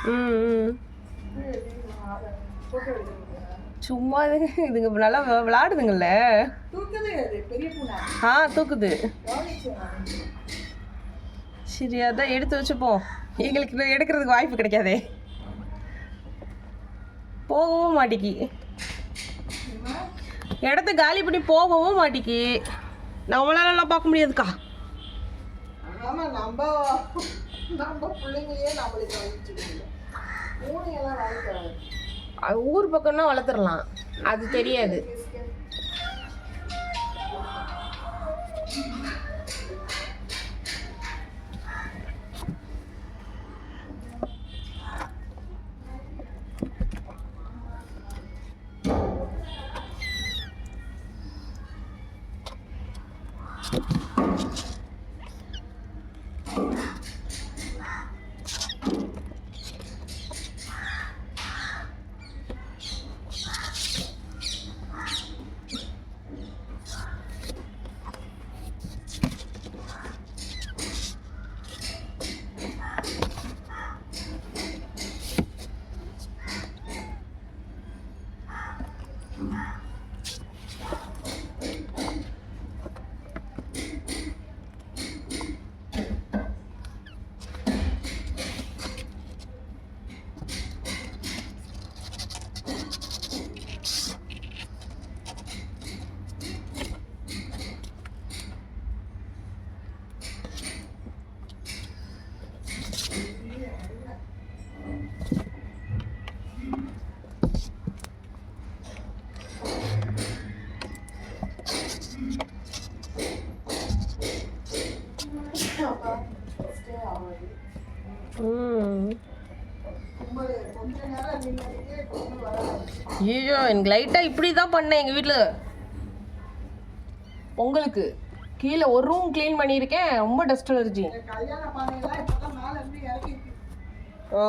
ம். சும்மா இதுங்க நல்லா விளாடுதுங்கல்ல. தூக்குது. சரி, அதான் எடுத்து வச்சுப்போம். எங்களுக்கு எடுக்கிறதுக்கு வாய்ப்பு கிடைக்காதே. போகவும் மாட்டிக்கி. இடத்த காலி பண்ணி போகவும் மாட்டிக்கி. நம்மளால பார்க்க முடியாதுக்கா. ஊர் பக்கம்னா வளர்த்துடலாம், அது தெரியாது. ஐயோ, எனக்கு லைட்டாக இப்படி தான் பண்ணேன் எங்கள் வீட்டில். உங்களுக்கு கீழே ஒரு ரூம் க்ளீன் பண்ணியிருக்கேன், ரொம்ப டஸ்ட் அலர்ஜி. ஓ.